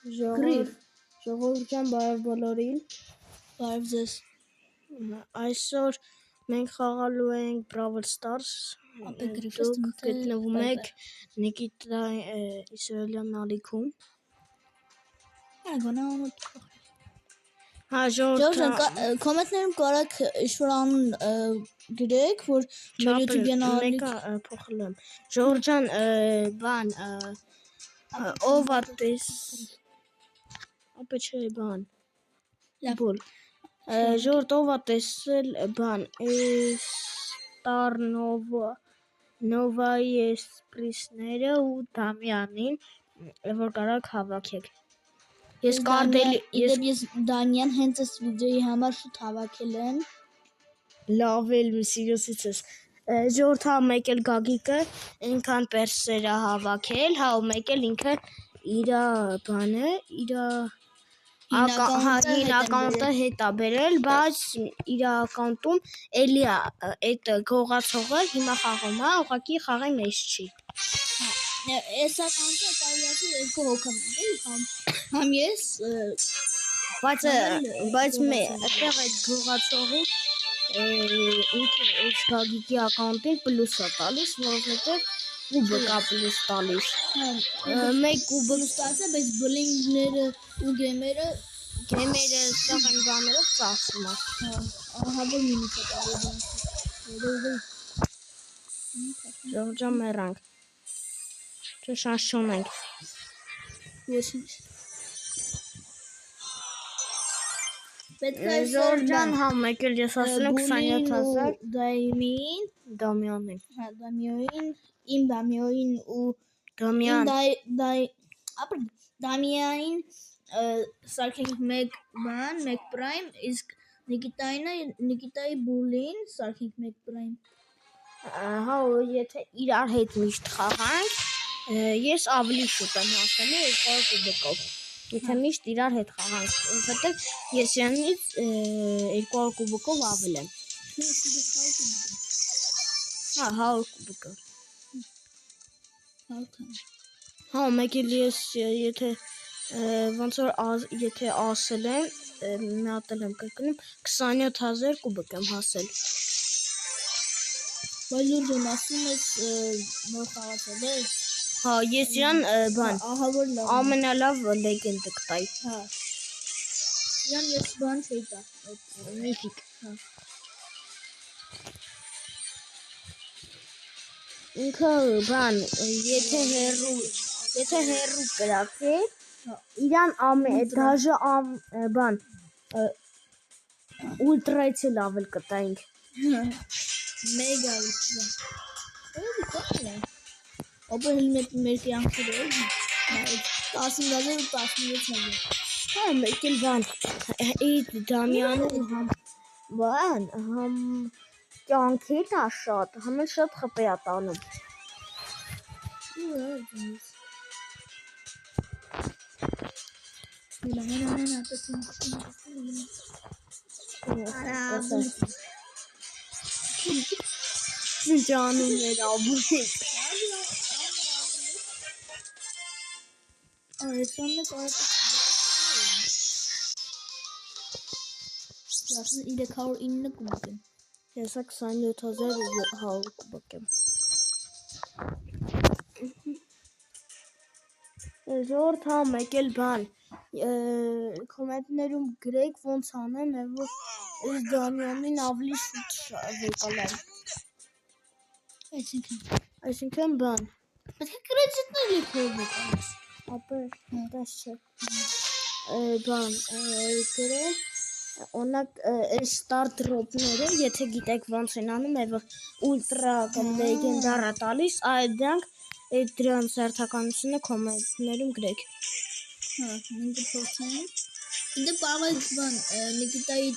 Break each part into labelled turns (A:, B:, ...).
A: Ժողովրդյան բարև բոլորին։
B: Բարև ձեզ։
A: Այսօր մենք խաղալու ենք Brawl Stars։ Դուք գտնվում եք Նիկիտա Իսրայելյան ալիքում։
B: Ժողովուրդ, կոմենտներում կարաք ինչ-որ անուն գրեք, որ մեր YouTube կանալի
A: փոխել եմ։ Ժողովրդյան բան ով է ապա չէ բան։ Բոլ։ Ժողովուրդ ով է տեսել բան Star Nova-ի էսպրիսները ու Դամյանին, որ կարաք հավաքեք։ Ես
B: Դամյան հենց այս վիդեոյի համար շուտ հավաքել եմ։
A: Լավ էլ սիրոսից ես։ Ժողովուրդ հա մեկ էլ Գագիկը ինքան պերսերը հավաքել, հա ու մեկ էլ ինքը իր բանը, իր ակաունտը հետ է բերել, բայց իր ակաունտում էլի այդ գողացողը հիմա խաղում է, ուղղակի խաղի մեջ չի։
B: Այս ակաունտը տարիացի երկու հոգամ, համ ես,
A: բայց այդտեղ այդ գողացողի ինքը այս Գագիկի ակաունտին պլյուս է տալիս, որովհետև կուբկ է պլյուս տալիս։ Մեկ կուբկ
B: ստացա, բայց բլինգները ու գեմերը
A: սաղ են բաներով ծախսում է։
B: Ահա որ մինուս է տալի։
A: Ժողովրդյան մեռանք։ Չէ շանս չունենք։
B: Ոչինչ։
A: Ժողովրդյան հա մեկ էլ ես ասել եմ 27000
B: Դամյանին, իմ Դամյանին ու Դամյանին սարքենք մեկ բան, մեկ պրայմ, իսկ Նիկիտայի բուլին սարքենք մեկ պրայմ։
A: Հա եթե իրար հետ միշտ խաղանք, ես ավելի շուտ եմ հասնելու 200 կուբկով։ Եթե միշտ իրար հետ խաղանք, որովհետև ես իրանից 200 կուբկով ավել եմ։ Հա 100 կուբկով։ Հա մեկ էլ ես եթե ոնց որ եթե ասել եմ, մի հատ եմ կրկնում 27000 կուբկ եմ հասել։
B: Բայց լուրջ եմ ասում ես նոր խաղացել ես։
A: Հա ես իրան բան ամենալավ լեգենդը կտայի։
B: Հա։ Իրան ես բան չէի տա,
A: միթիկ։
B: Հա։
A: Ինքը բան եթե հերրու կրակի, իրան դաժե բան ուլտրայից էլ ավել կտայինք։
B: Մեգա ուլտրա։ Ապա մեր կյանքերը 10000 ու 16000։
A: Հա մեկ էլ բան այդ Դամյանը համ կյանքից է շատ, համ էլ շատ խփի է տանում։ Ջանուներ աբուհիկ։
B: Այսօրն է կարելի։ 309 կուբկ եմ։
A: Հեսա 27100 կուբկ եմ։ Ժողովուրդ հա մեկ էլ բան կոմենտներում գրեք ոնց անեմ, որ այս Դամյանին ավելի շուտ վեկալեմ։ Այսինքն բան
B: Պետք է կրեդիտներ փոխվեք։
A: ապա դաշ չէ։ Բան գրեք օրինակ այս Star Drop-ները, եթե գիտեք ոնց են անում, որ ուլտրա կամ լեգենդար է տալիս, դրանք դրանց հերթականությունը կոմենտներում գրեք։
B: Հա, մենք փոխենք։ Ինձ կարող եք բան Նիկիտայի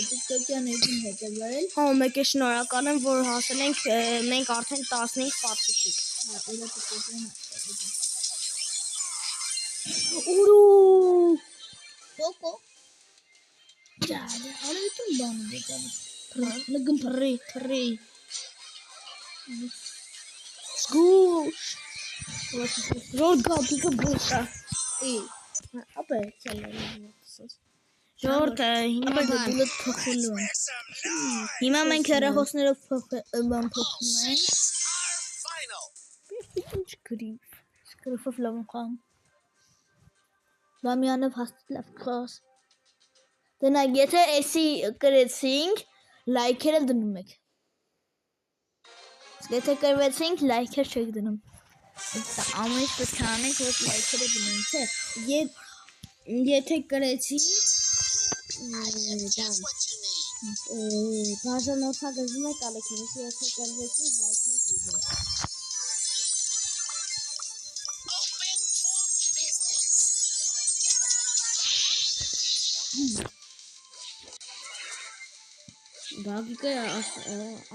B: TikTok-յան էջին հետևել։
A: Հա, մեկ է շնորհակալ եմ, որ հասել ենք մենք արդեն 15 պատվիշիկ։
B: Հա, իրա TikTok-յան։
A: Ուրու
B: Կոկո։ Արեցում բանը դեկալի։ Նգն փռի։
A: Սկուշ։ Որ Գագիկը բուշա։ ապա ցելելս։ Ժորտը հիմա
B: Ապա դուլը փոխելու են։ Հիմա մենք հեռախոսներով փոխում ենք։ Ինչ գրի։ Սկրիֆով լավ խամ։ Դամյանով հաստատ լավ խոս։ Դենակ եթե էսի կրեցինք, լայքերը դնում եք։ Եթե կրվեցինք, լայքեր չեք դնում։ Ամեն ինչ պետք է անենք, որ լայքերը դնենք, չէ։
A: Եթե կրեցի բաժանորդագրվում եք ալեքինից, եթե կրվեցի լայքներ դիզեն։ Գագիկը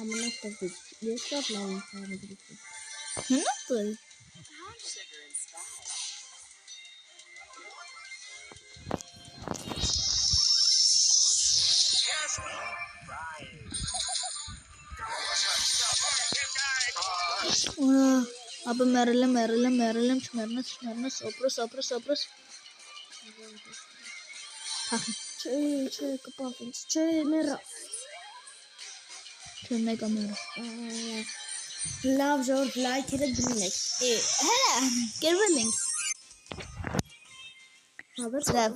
A: ամենաստեղծիչ, ես շատ լավ եմ խաղադրություն։
B: Հնոպը։ Ապա մերել եմ, չմերնես, օպրոս։
A: Չէ, կպավ ինձ, չէ, մերա։
B: Չէ, մեկա մերը։
A: Լավ ժորդ լայքերը դնում եք։
B: Հələ, կերվել ենք։ Լավ,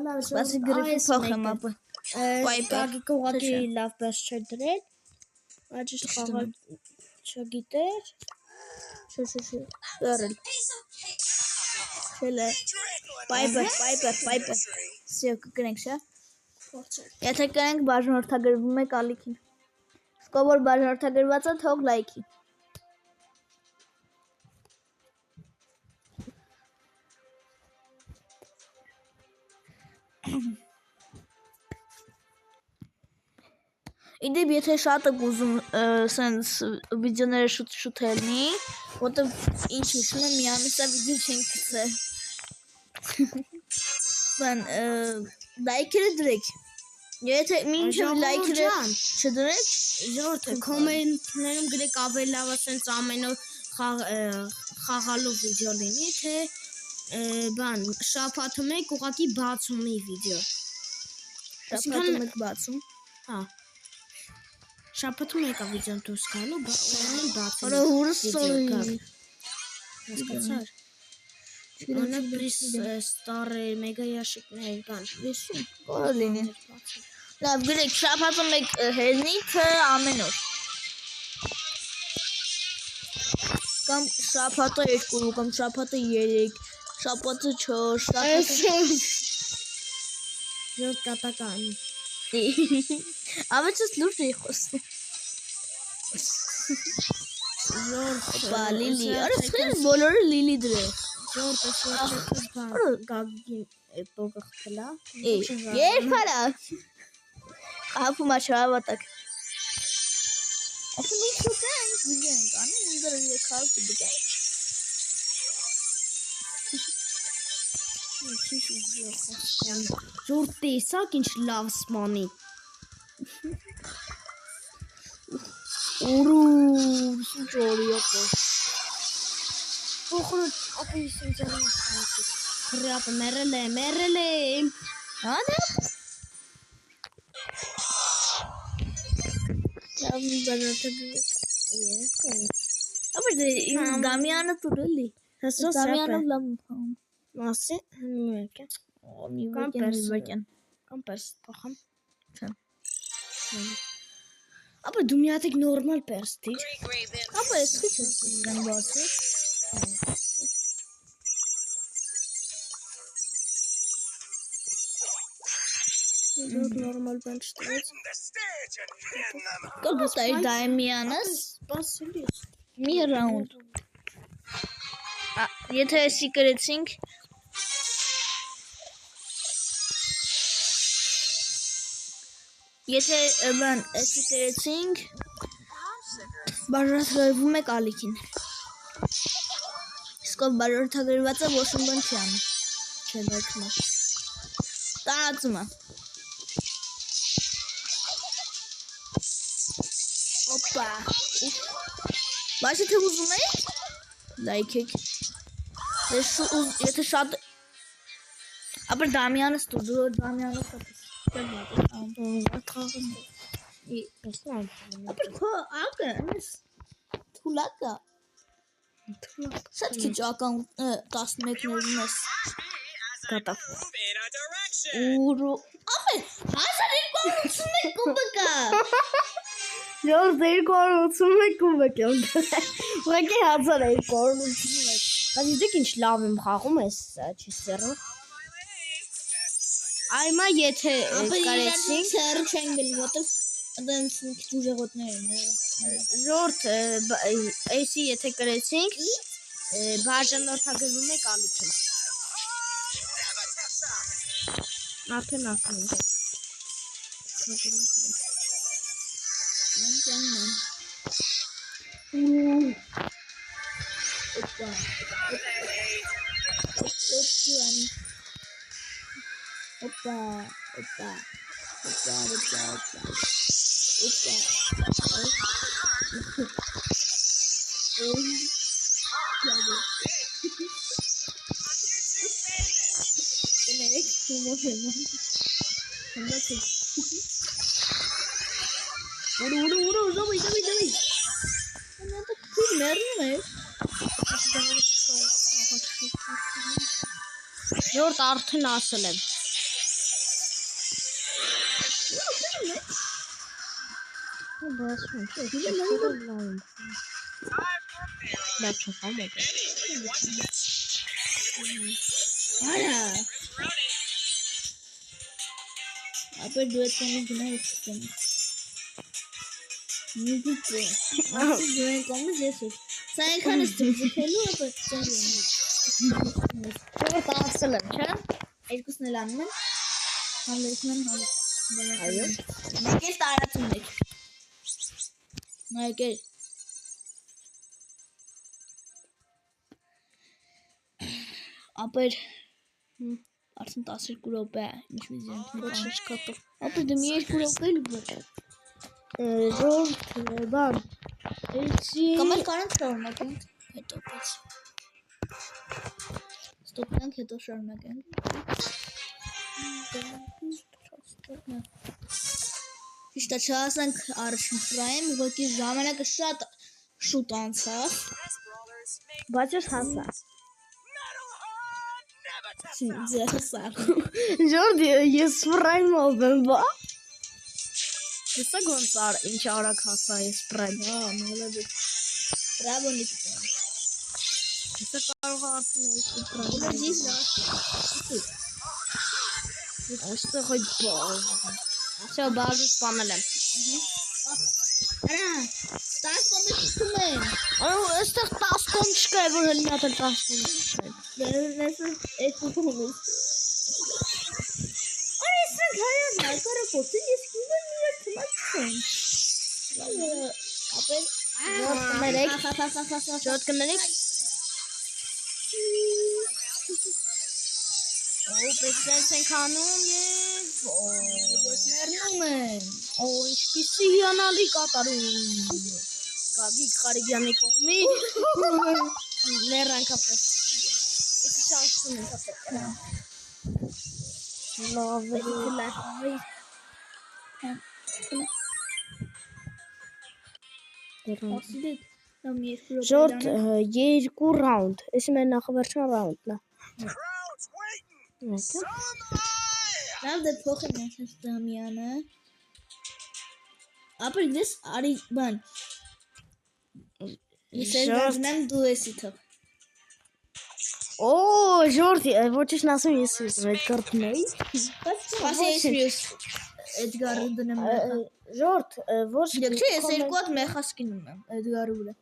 A: լավ
B: սպասի գրիֆի փոխեմ ապա։
A: Գագիկը ուղղակի լավ պես չէ դրել։ Աճիշտ խաղալ չգիտեր։
B: Չէ, դարել։ Չէ, պայպեր։ Սյո, կգնենք, շա։ Եթե կրենք բաժանորդագրվում եք ալիքին։ Սկովոր բաժանորդագրվածը թող լայքի։ Իդեպ եթե շատ եք ուզում սենց վիդեոները շուտելնի, որտև ինչ հիշում եմ մի ամիսա վիդեո չենք գցել։ Բան լայքերը դրեք։ Եթե մինչև լայքերը չդրեք,
A: ժորդ կոմենտներում գրեք ավելի լավ սենց ամեն օր խաղալու վիդեո լինի, թե բան շաբաթում եք ուղղակի բացումի վիդեո։
B: շաբաթում եք բացում։
A: Հա։ Շաբաթում եկա վիդեոն դուրս գալու, բացում։
B: Արա հուրս սորի։
A: Հասկացար։ Անա պրիս ստարը մեգա ящикներ բան։ Վիսում։
B: Որը լինի։ Լավ, գրեք շաբաթում եք հելնի, թե ամեն օր։ Կամ շաբաթը 2, կամ շաբաթը 3, շաբաթը 4, շաբաթը
A: Ժորդ կատականի։
B: Ամենից լուրջ է խոսում։ Օպա, լիլի, արա սխեն բոլորը լիլի դրել։
A: Ժորդ գագին տոգը խփելա։
B: Երբ արա։ Խափում աշավատակ։ Ասում ինչ շուտենք, վիդենք, անում ունդրը եկավ դգենք։
A: Ժորդ տեսակ ինչ լավ սպանի։
B: Ուրուս ինչ օրիակը։
A: Փոխորդ ապիս ինձ անցի։ Քրապը մերել է։
B: Հա՞դե։ Լավ բաժանորդը ապա դե Դամյանը տուրելի։
A: Հեսոս
B: Դամյանը լավ փոն։
A: Մասի մեկը։ Կամ պերս փոխեմ։
B: Չէ։
A: Ապա դու մի հատ նորմալ պերս դիր։
B: Ապա ես քիչ եմ բացի։
A: Նորմալ բան չտվեց։
B: Կոբստայ Դամյանս
A: Սպասելի։
B: մի ռաունդ։ Եթե էսի կրեցինք Եթե բան էսի կրեցինք բաժանորդագրվում եք ալիքին։ Իսկ ով բաժանորդագրվածը ոչ մի բան չի անում։ Չէ, լայքում է։ Տարածում է։ Օպա։ Բայց եթե ուզում եք լայքեք։ Եթե շատ Aber Damian ist du, Damian ist das. Aber Agnes, tu laga. Շատ քիչ ական 11-ներնես կատա։ Ուրո։ Ախե, 1281 կուբկա։
A: Ժորժ 281 կուբկ եմ։ Ուղղակի 1281։ Բայց դուք ինչ լավ եմ խաղում ես չիսերը։ Այմա եթե կարեցինք
B: սերը չեն գնի, որտեղ դրանց քիչ ուժեղոտներ են։
A: Ժորժ էսի եթե կարեցինք բաժանորդագրվում եք ալիքին։ Արդեն ասում ենք։
B: Опа. Ура, давай. Она так примерно.
A: Ժորժ արդեն ասել եմ։ Լավ չխամ եք։
B: Արա։ Ապա դու ես կամի գնայս եմ։ Նիգուտը։ Ասի դու ես կամի ես։ Սա եկան ես ձգելու ապա ծանր եմ։
A: Ժորժ ասել եմ, չէ՞։
B: Երկուսն էլ անում են։ Համերգն են համ։
A: Այո։
B: Մեկ էլ տարածում եք։ Նայեք։ Ապեր արդեն 12 րոպե է, ինչ վիզիոնք նկարիչ կատով։ Ապեր դե մի 2 րոպե էլ բեր։
A: Ժորժ բան։ Էսի
B: Կամ էլ կարանք շարունակենք հետո բայց։ Ստոպենք հետո շարունակենք։ Ճիշտ է, չասենք առաջին ֆրայմ, ուղղակի ժամանակը շատ շուտ անցավ։
A: Բայց ես հասա։
B: Ձերսար։
A: Ժորժ ես ֆրայմով եմ, բա։ Հեսա ոնց ինչ արագ հասա ես ֆրայմ։
B: Մոլոդից։ Բրավո Նիկո։
A: Հեսա կարող է արդեն այս ֆրայմ։
B: Ուլերձից լավ։
A: Այստեղ այդ բազ։ Всё, բազը սպանել եմ։
B: Արա, 10 կոմի թվում են։
A: Այո, այստեղ 10 կոմ չկա, որ հլնի ատել 10 կոմ չկա։
B: Դերնես այդ կոմի։ Արա, սրանք հայազ նարկարը փոթին, ես կինդեմ իրար թմակ չեմ։ Ապել,
A: Ժորժ կներեք։ Ժորժ կներեք։ Պես ենք անում և
B: մերնում են։
A: ինչպիսի հիանալի կատարում։ Գագիկ Ղարիբյանի կողմի ներանք ապրես։ Եսի շանսում ենք ապրես։ Լավ է։ Ժորժ 2 ռաունդ։ Եսի մեր նախավերջան ռաունդն է։
B: Լավ դե փոխեմ ես Դամյանը։ Ապա ես արի բան։ Ես գտնեմ դու եսի թող։
A: Օ, Ժորժ, ոչինչ ասում ես այդ կարտնեի։
B: Ասի ես մյուս Էդգարը դնեմ։
A: Ժորժ, ոչ
B: Դեք չէ, ես երկու հատ մեխասկինում եմ Էդգարը վրա։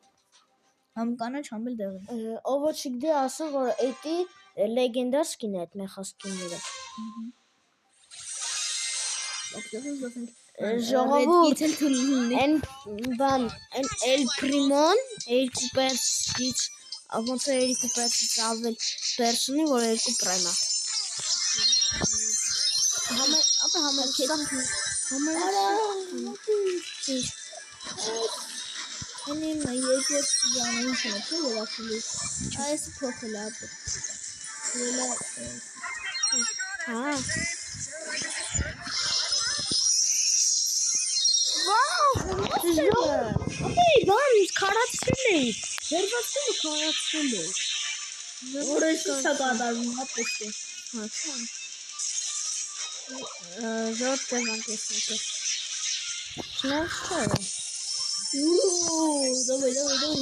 B: Համ կանաչ, համ էլ դեղին։
A: Ով ոչ չգիտի ասում, որ էդի լեգենդար սկին է այդ մեխասկինները։ Ժողովուրդ, են բան, են Էլ Պրիմոն 2 պերսից, ոնց է 2 պերսից ավել պերս ունի, որ 2 պրայմ է։ Ապա
B: Անեմ երկու զանոն չնա, թե որ ասում ես։ Այս փոխել է ապա։ Ելա
A: Հա։ Վաու, ապե բան քարացրել է։ Ձերվածքը քարացրել է։
B: Որոշ չա կատարվում, հապետք է։
A: Ժորտ դեման տեսնեք։ Չնայած չէ։
B: Դավայ։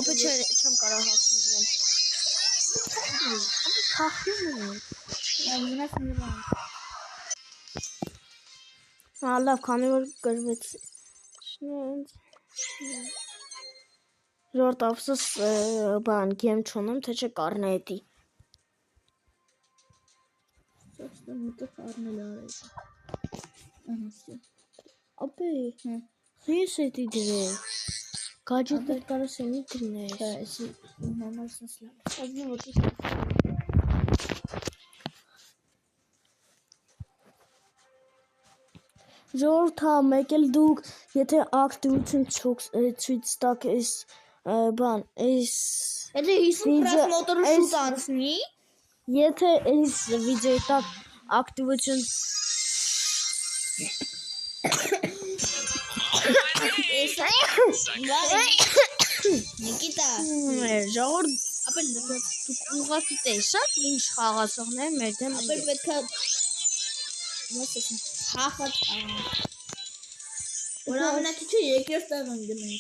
A: Ապե չեմ կարող հասնել։ Ապե փախնում է։
B: Ամենից նման։
A: Հա լավ, քանի որ գրվեց։ Չնայած Ժորտ ափսոս բան գեմ չունեմ, թե չէ կարնետի։
B: Սաստը մտը խառնել արեց։ Ահա։
A: Ապե խիս է դիդրել։ Գաջետներ կարաս էնի դրնել։
B: Չէ, էսի համար սենց լավ։
A: Ազնի ոտի։ Ժորտ հա, մեկ էլ դուք, եթե ակտիվություն ցույց տաք էս բան, էս
B: Եթե 50 պրասմոտորը շուտ անցնի,
A: եթե էս վիդեոյի տակ ակտիվություն
B: Նիկիտա,
A: ժողովուրդ
B: ապե
A: դուք ուղղակի տեսաք ինչ խաղացողներ մեր դեմ
B: ապե պետքա հախած որ ամենակիչը երկրորդ տեղ են գնում։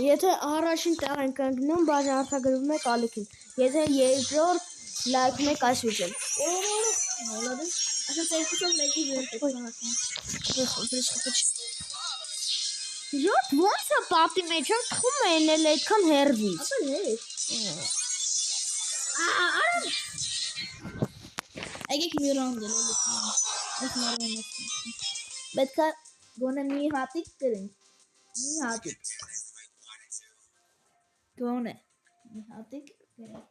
A: Եթե առաջին տեղ ենք ընկնում, բաժան արտագրվում եք ալիքին։ Եթե երկրորդ լայքում եք այս վիդեոն։
B: Մոլադես, ասած երկուսով մեկի վեր
A: Ժորտ ոնց է պատի մեջ եմ թխում է էնել այդքան հերվից։
B: ապե հեչ։ Եկեք մի ռաունդ էլ էլի։ Այս մարմանը։ Պետքա գոնե մի հատիկ գրենք։ Մի հատիկ։ Գոնե մի հատիկ գրենք։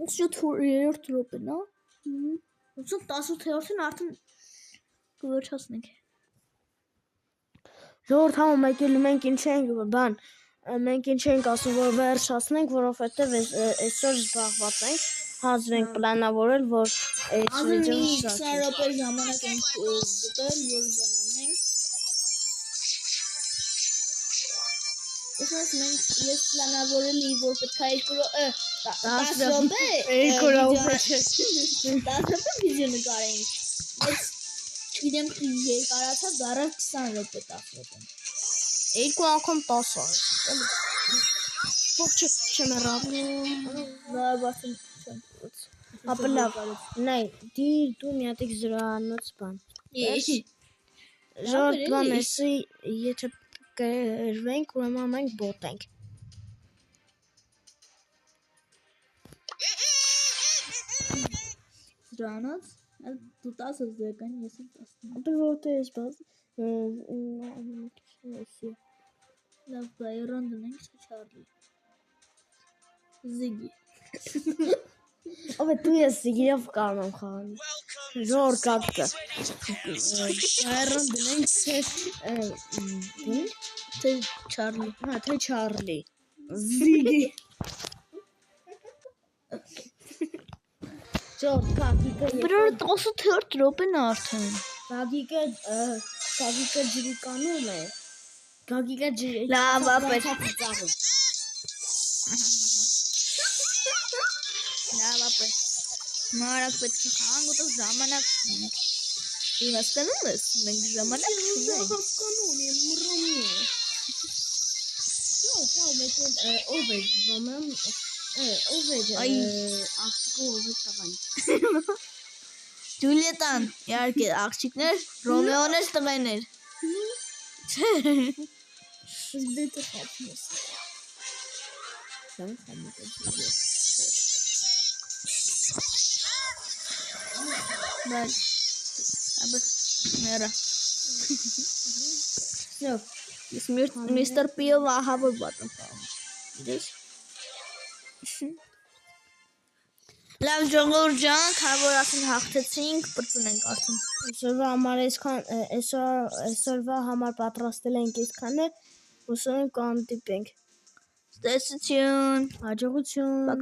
B: Ուսյոթ րոպեն, հա։ 18-րդին արդեն կվերջացնենք։
A: Ժողովուրդ համ մեկ էլ մենք ինչ ենք բան, մենք ինչ ենք ասում, որ վերջացնենք, որովհետև այսօր զբաղված ենք, հազիվ ենք պլանավորել, որ այս
B: Ազնի
A: վիդեոն
B: 20 րոպե ժամանակ ենք գտել, որ բանանենք։ Ուսած մենք ես պլանավորել էի, որ պետք է 10 րոպե 10 րոպե վիդեո նկարենք։ Բայց չգիտեմ երկարացավ դառավ 20 րոպե 10 րոպե։
A: Երկու անգամ 10 է։ Փոք չեմ եռավ։
B: Լավ ասեմ։
A: Ապա լավ, նայ, դու մի հատ զրոանոց բան։ Ժորտ բան էսի, եթե կրվենք, ուրեմն մենք բոտ ենք։
B: Զրանոց, դու 10 ես դեկան, ես եմ 10։
A: Ապա որտե ես բաց։
B: Լավ, բայրոն դնենք Չարլի։ Զիգի։
A: Ապա դու ես զիգիրով կարող եմ խաղալ։ Ժոր կակտը։ Բայրոն դնենք
B: Թե Չարլի։
A: հա, թե Չարլի։ Զիգի։ Ժոր կակիկը։
B: Բրոր 18 րոպեն արդեն։
A: Գագիկը ջրիկանում է։ Գագիկը ջրի։
B: Լավ, ապա։ Լավ ապե։ Մարակ պետք է խաղանք ուտով ժամանակ չունենք։ Դու հասկանում ես, մենք ժամանակ չունենք։
A: Հասկանում եմ, մռոմի է։ Հա, մեկ ով է ոմեմ, ով է աղջիկը ով է տղան։
B: Ջուլիետան, իհարկե, աղջիկներ, Ռոմեոն էր տղեներ։ Չէ։
A: Դե դու խափում ես։ Սան խամուկ է։
B: Բայց ապա ներա։
A: Լավ,
B: Ես Մr. P-ով ահա որ բատում խաղում։ Դες։ Լավ ժողովուրդ ջան, քանի որ ասեն հաղթեցինք, բրծնենք արդեն։
A: այսօրվա համար պատրաստել ենք այսքանը, ուսում ենք կհանդիպենք։
B: Տեսություն։
A: Հաջողություն։